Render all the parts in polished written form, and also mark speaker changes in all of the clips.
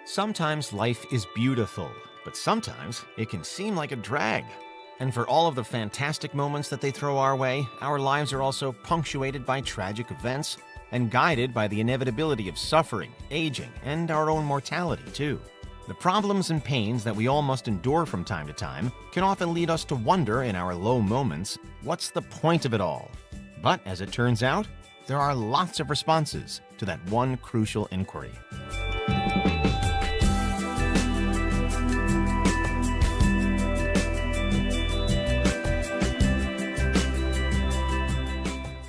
Speaker 1: Sometimes life is beautiful, but sometimes it can seem like a drag. And for all of the fantastic moments that they throw our way, our lives are also punctuated by tragic events and guided by the inevitability of suffering, aging, and our own mortality, too. The problems and pains that we all must endure from time to time can often lead us to wonder in our low moments, what's the point of it all? But as it turns out, there are lots of responses to that one crucial inquiry.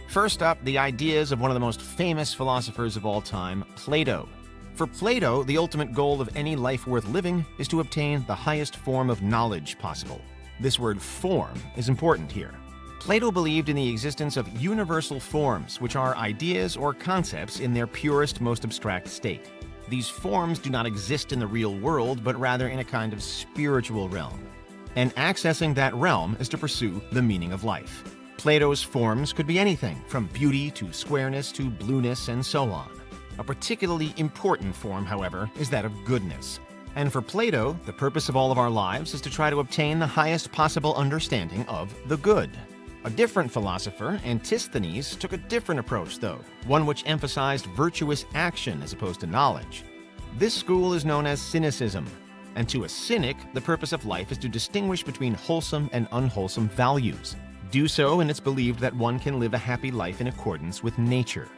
Speaker 1: First up, the ideas of one of the most famous philosophers of all time, Plato. For Plato, the ultimate goal of any life worth living is to obtain the highest form of knowledge possible. This word form is important here. Plato believed in the existence of universal forms, which are ideas or concepts in their purest, most abstract state. These forms do not exist in the real world, but rather in a kind of spiritual realm. And accessing that realm is to pursue the meaning of life. Plato's forms could be anything from beauty to squareness to blueness and so on. A particularly important form, however, is that of goodness. And for Plato, the purpose of all of our lives is to try to obtain the highest possible understanding of the good. A different philosopher, Antisthenes, took a different approach, though, one which emphasized virtuous action as opposed to knowledge. This school is known as cynicism, and to a cynic, the purpose of life is to distinguish between wholesome and unwholesome values. Do so, and it's believed that one can live a happy life in accordance with nature.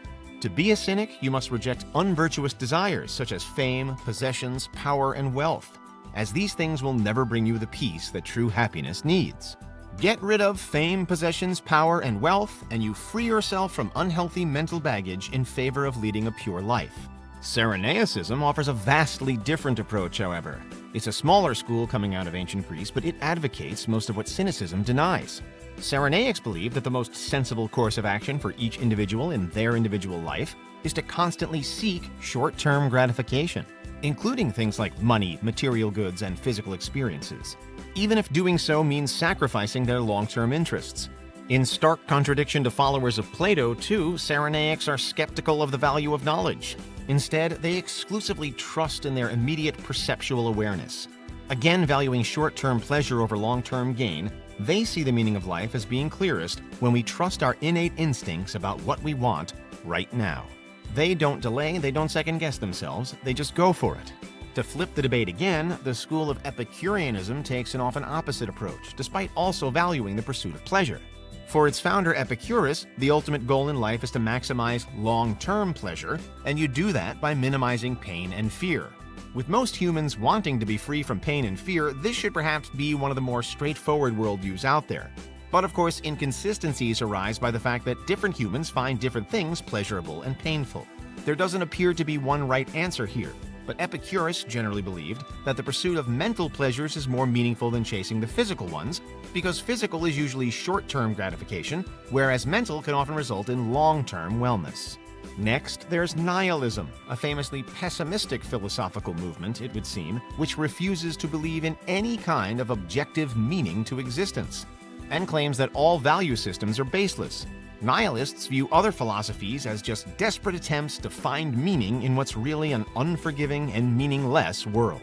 Speaker 1: To be a cynic, you must reject unvirtuous desires such as fame, possessions, power, and wealth, as these things will never bring you the peace that true happiness needs. Get rid of fame, possessions, power, and wealth, and you free yourself from unhealthy mental baggage in favor of leading a pure life. Cyrenaicism offers a vastly different approach, however. It's a smaller school coming out of ancient Greece, but it advocates most of what cynicism denies. Cyrenaics believe that the most sensible course of action for each individual in their individual life is to constantly seek short-term gratification, including things like money, material goods, and physical experiences, even if doing so means sacrificing their long-term interests. In stark contradiction to followers of Plato, too, Cyrenaics are skeptical of the value of knowledge. Instead, they exclusively trust in their immediate perceptual awareness. Again, valuing short-term pleasure over long-term gain, they see the meaning of life as being clearest when we trust our innate instincts about what we want right now. They don't delay, they don't second-guess themselves, they just go for it. To flip the debate again, the school of Epicureanism takes an often opposite approach, despite also valuing the pursuit of pleasure. For its founder Epicurus, the ultimate goal in life is to maximize long-term pleasure, and you do that by minimizing pain and fear. With most humans wanting to be free from pain and fear, this should perhaps be one of the more straightforward worldviews out there. But of course, inconsistencies arise by the fact that different humans find different things pleasurable and painful. There doesn't appear to be one right answer here, but Epicurus generally believed that the pursuit of mental pleasures is more meaningful than chasing the physical ones, because physical is usually short-term gratification, whereas mental can often result in long-term wellness. Next, there's nihilism, a famously pessimistic philosophical movement, it would seem, which refuses to believe in any kind of objective meaning to existence, and claims that all value systems are baseless. Nihilists view other philosophies as just desperate attempts to find meaning in what's really an unforgiving and meaningless world.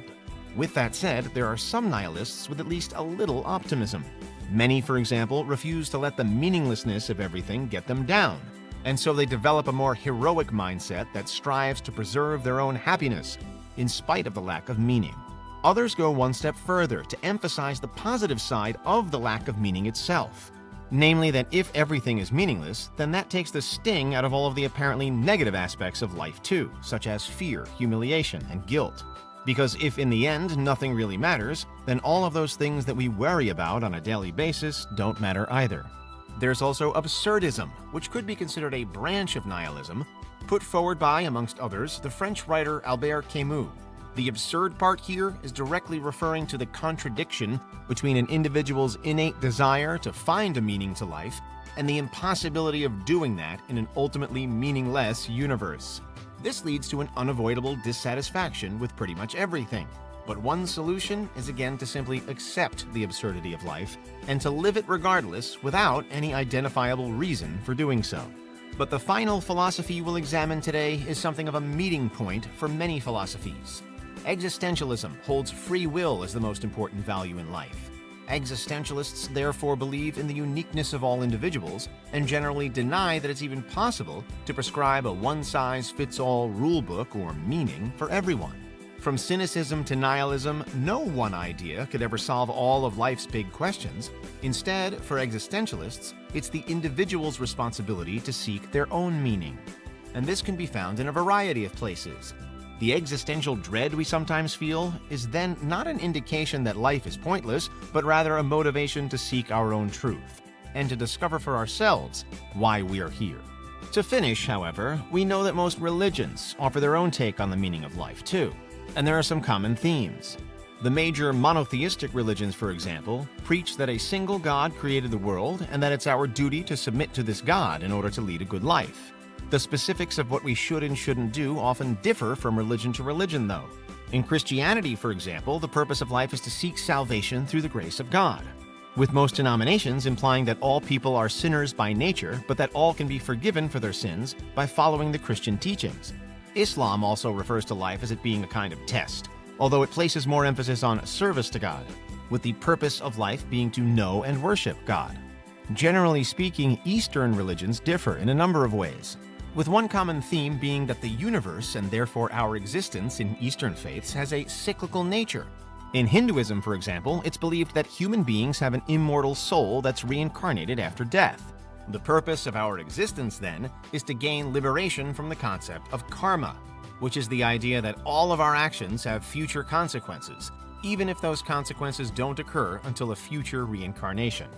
Speaker 1: With that said, there are some nihilists with at least a little optimism. Many, for example, refuse to let the meaninglessness of everything get them down, and so they develop a more heroic mindset that strives to preserve their own happiness, in spite of the lack of meaning. Others go one step further to emphasize the positive side of the lack of meaning itself. Namely that if everything is meaningless, then that takes the sting out of all of the apparently negative aspects of life too, such as fear, humiliation, and guilt. Because if in the end nothing really matters, then all of those things that we worry about on a daily basis don't matter either. There's also absurdism, which could be considered a branch of nihilism, put forward by, amongst others, the French writer Albert Camus. The absurd part here is directly referring to the contradiction between an individual's innate desire to find a meaning to life and the impossibility of doing that in an ultimately meaningless universe. This leads to an unavoidable dissatisfaction with pretty much everything. But one solution is again to simply accept the absurdity of life and to live it regardless without any identifiable reason for doing so. But the final philosophy we'll examine today is something of a meeting point for many philosophies. Existentialism holds free will as the most important value in life. Existentialists therefore believe in the uniqueness of all individuals and generally deny that it's even possible to prescribe a one-size-fits-all rulebook or meaning for everyone. From cynicism to nihilism, no one idea could ever solve all of life's big questions. Instead, for existentialists, it's the individual's responsibility to seek their own meaning. And this can be found in a variety of places. The existential dread we sometimes feel is then not an indication that life is pointless, but rather a motivation to seek our own truth and to discover for ourselves why we are here. To finish, however, we know that most religions offer their own take on the meaning of life too, and there are some common themes. The major monotheistic religions, for example, preach that a single God created the world and that it's our duty to submit to this God in order to lead a good life. The specifics of what we should and shouldn't do often differ from religion to religion, though. In Christianity, for example, the purpose of life is to seek salvation through the grace of God, with most denominations implying that all people are sinners by nature, but that all can be forgiven for their sins by following the Christian teachings. Islam also refers to life as it being a kind of test, although it places more emphasis on service to God, with the purpose of life being to know and worship God. Generally speaking, Eastern religions differ in a number of ways, with one common theme being that the universe, and therefore our existence in Eastern faiths, has a cyclical nature. In Hinduism, for example, it's believed that human beings have an immortal soul that's reincarnated after death. The purpose of our existence, then, is to gain liberation from the concept of karma, which is the idea that all of our actions have future consequences, even if those consequences don't occur until a future reincarnation.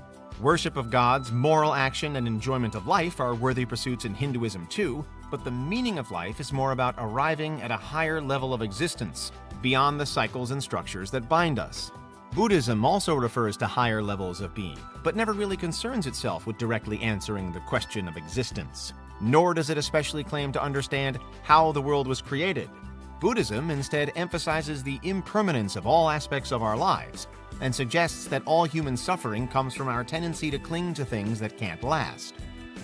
Speaker 1: Worship of gods, moral action, and enjoyment of life are worthy pursuits in Hinduism too, but the meaning of life is more about arriving at a higher level of existence, beyond the cycles and structures that bind us. Buddhism also refers to higher levels of being, but never really concerns itself with directly answering the question of existence. Nor does it especially claim to understand how the world was created. Buddhism instead emphasizes the impermanence of all aspects of our lives, and suggests that all human suffering comes from our tendency to cling to things that can't last.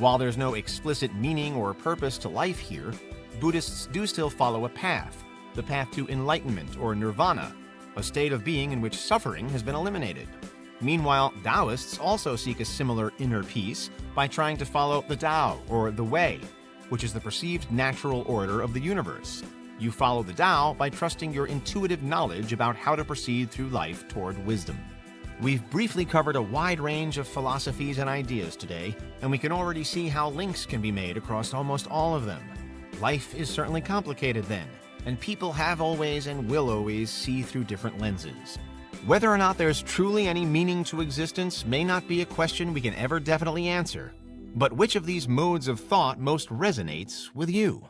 Speaker 1: While there's no explicit meaning or purpose to life here, Buddhists do still follow a path, the path to enlightenment or nirvana, a state of being in which suffering has been eliminated. Meanwhile, Taoists also seek a similar inner peace by trying to follow the Tao, or the Way, which is the perceived natural order of the universe. You follow the Tao by trusting your intuitive knowledge about how to proceed through life toward wisdom. We've briefly covered a wide range of philosophies and ideas today, and we can already see how links can be made across almost all of them. Life is certainly complicated then, and people have always and will always see through different lenses. Whether or not there's truly any meaning to existence may not be a question we can ever definitely answer, but which of these modes of thought most resonates with you?